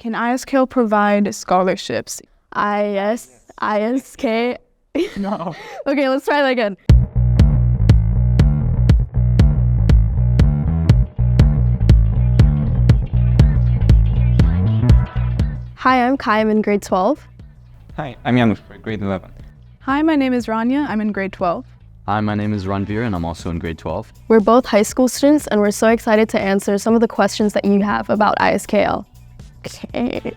Can ISKL provide scholarships? ISK. No. Okay, let's try that again. Hi, I'm Kai. I'm in grade 12. Hi, I'm Janusz for grade 11. Hi, my name is Rania. I'm in grade 12. Hi, my name is Ranveer and I'm also in grade 12. We're both high school students and we're so excited to answer some of the questions that you have about ISKL. Okay.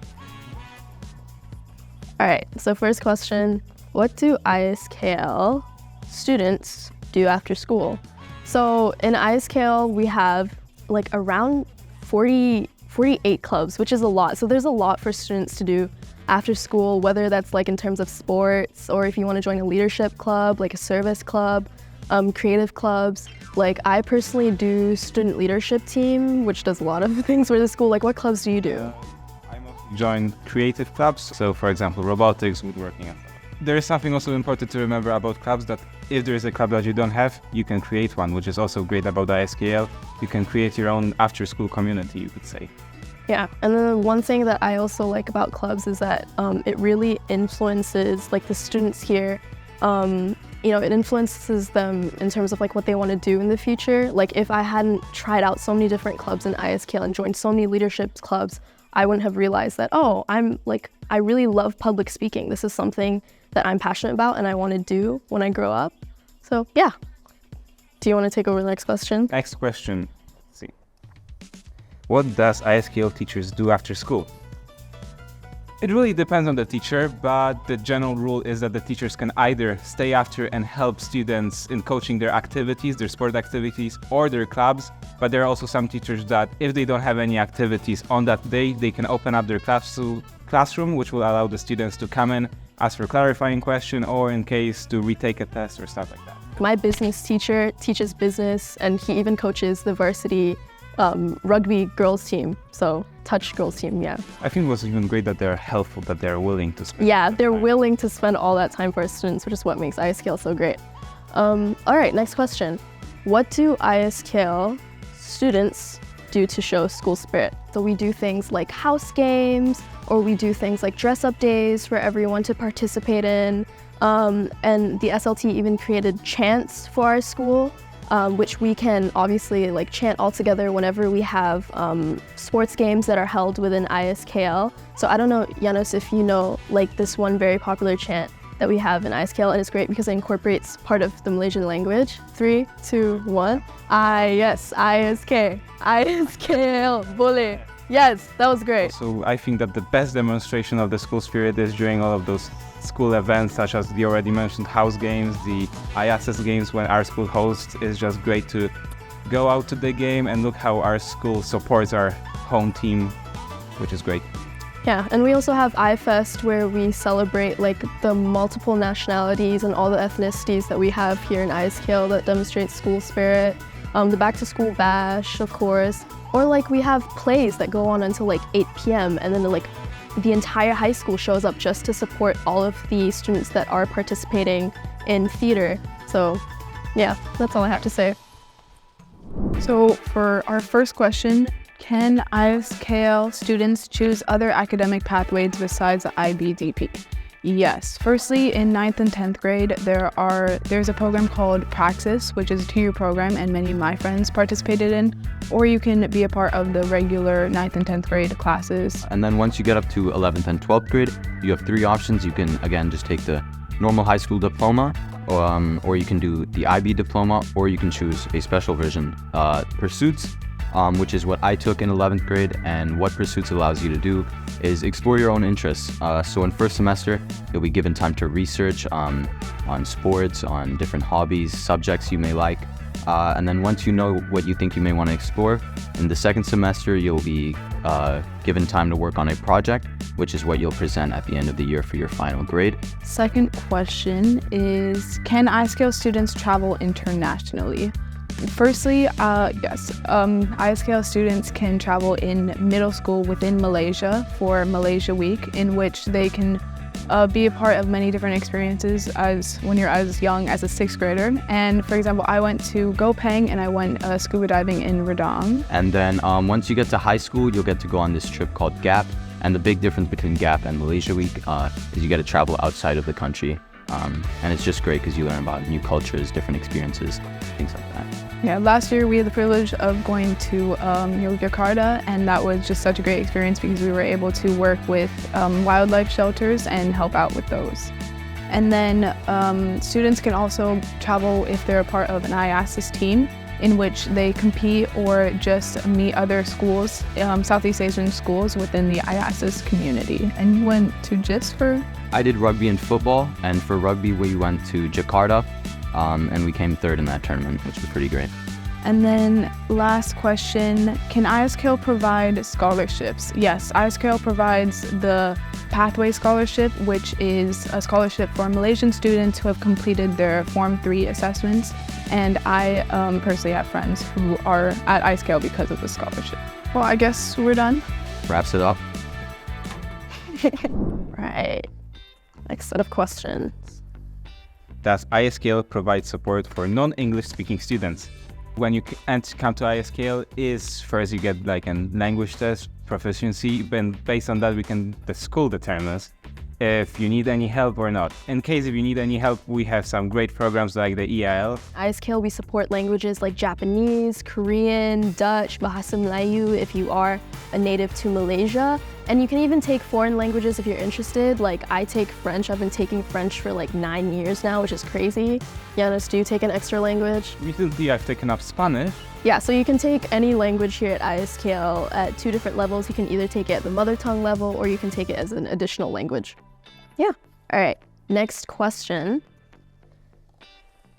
All right, so first question, what do ISKL students do after school? So in ISKL, we have like around 48 clubs, which is a lot. So there's a lot for students to do after school, whether that's like in terms of sports or if you want to join a leadership club, like a service club, creative clubs. Like I personally do student leadership team, which does a lot of things for the school. Like what clubs do you do? I mostly join creative clubs. So for example, robotics, woodworking. And there is something also important to remember about clubs, that if there is a club that you don't have, you can create one, which is also great about the ISKL. You can create your own after school community, you could say. Yeah, and then one thing that I also like about clubs is that it really influences like the students here. It influences them in terms of like what they want to do in the future. Like if I hadn't tried out so many different clubs in ISKL and joined so many leadership clubs, I wouldn't have realized that, I really love public speaking. This is something that I'm passionate about and I want to do when I grow up. So yeah. Do you want to take over the next question? Next question. Let's see. What does ISKL teachers do after school? It really depends on the teacher, but the general rule is that the teachers can either stay after and help students in coaching their activities, their sport activities, or their clubs. But there are also some teachers that if they don't have any activities on that day, they can open up their classroom, which will allow the students to come in, ask for a clarifying question, or in case to retake a test or stuff like that. My business teacher teaches business and he even coaches the varsity rugby girls team, so touch girls team, yeah. I think it was even great that they're helpful, that they're willing to spend. Yeah, they're willing to spend all that time for our students, which is what makes ISKL so great. All right, next question. What do ISKL students do to show school spirit? So we do things like house games, or we do things like dress-up days for everyone to participate in. And the SLT even created chants for our school, which we can obviously like chant all together whenever we have sports games that are held within ISKL. So I don't know, Janusz, if you know like this one very popular chant that we have in ISKL, and it's great because it incorporates part of the Malaysian language. 3, 2, 1. ISK. ISKL. Boleh. Yes, that was great. So I think that the best demonstration of the school spirit is during all of those school events, such as the already mentioned house games, the ISS games when our school hosts. It's just great to go out to the game and look how our school supports our home team, which is great. Yeah, and we also have iFest where we celebrate like the multiple nationalities and all the ethnicities that we have here in ISKL that demonstrates school spirit. The back to school bash, of course, or like we have plays that go on until like 8 p.m. and then like the entire high school shows up just to support all of the students that are participating in theater. So yeah, that's all I have to say. So for our first question, can ISKL students choose other academic pathways besides the IBDP? Yes. Firstly, in 9th and 10th grade, there's a program called PAWesome, which is a 2-year program, and many of my friends participated in. Or you can be a part of the regular 9th and 10th grade classes. And then once you get up to 11th and 12th grade, you have 3 options. You can, again, just take the normal high school diploma, or you can do the IB diploma, or you can choose a special version, Pursuits, which is what I took in 11th grade. And what Pursuits allows you to do is explore your own interests. So in first semester, you'll be given time to research on sports, on different hobbies, subjects you may like. And then once you know what you think you may want to explore, in the second semester, you'll be given time to work on a project, which is what you'll present at the end of the year for your final grade. Second question is, can ISKL students travel internationally? Firstly, yes, ISKL students can travel in middle school within Malaysia for Malaysia Week, in which they can be a part of many different experiences when you're as young as a 6th grader. And for example, I went to Gopeng and I went scuba diving in Redang. And then once you get to high school, you'll get to go on this trip called GAP. And the big difference between GAP and Malaysia Week is you get to travel outside of the country. And it's just great because you learn about new cultures, different experiences, things like that. Yeah, last year we had the privilege of going to Jakarta, and that was just such a great experience because we were able to work with wildlife shelters and help out with those. And then students can also travel if they're a part of an IASIS team, in which they compete or just meet other schools, Southeast Asian schools within the IASIS community. And you went to GIST for? I did rugby and football, and for rugby we went to Jakarta, and we came third in that tournament, which was pretty great. And then last question, can ISKL provide scholarships? Yes, ISKL provides the Pathway Scholarship, which is a scholarship for Malaysian students who have completed their Form 3 assessments. And I personally have friends who are at ISKL because of the scholarship. Well, I guess we're done. Wraps it up. Right. Next set of questions. Does ISKL provide support for non-English speaking students? When you come to ISKL, is first you get like a language test, proficiency, then based on that the school determines if you need any help or not. In case if you need any help, we have some great programs like the EIL. ISKL, we support languages like Japanese, Korean, Dutch, Bahasa Melayu if you are a native to Malaysia. And you can even take foreign languages if you're interested. Like I take French. I've been taking French for like 9 years now, which is crazy. Yanis, do you take an extra language? Recently, I've taken up Spanish. Yeah, so you can take any language here at ISKL at 2 different levels. You can either take it at the mother tongue level or you can take it as an additional language. Yeah. All right. Next question.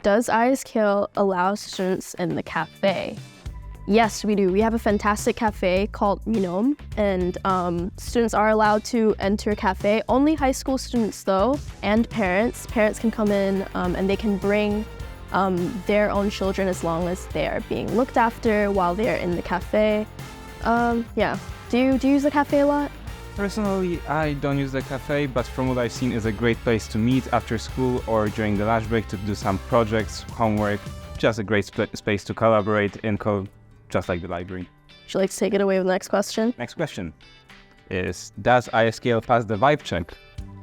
Does ISKL allow students in the cafe? Yes, we do. We have a fantastic cafe called Minom, and students are allowed to enter a cafe. Only high school students though, and parents. Parents can come in and they can bring their own children as long as they are being looked after while they're in the cafe. Yeah. Do you use the cafe a lot? Personally, I don't use the cafe, but from what I've seen, it's a great place to meet after school or during the lunch break to do some projects, homework. Just a great space to collaborate in code, just like the library. Would you like to take it away with the next question? Next question is, does ISKL pass the vibe check?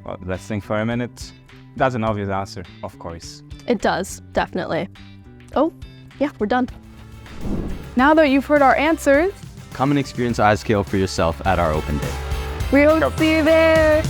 Well, let's think for a minute. That's an obvious answer, of course. It does, definitely. Oh, yeah, we're done. Now that you've heard our answers, Come and experience ISKL for yourself at our open day. we hope to see you there.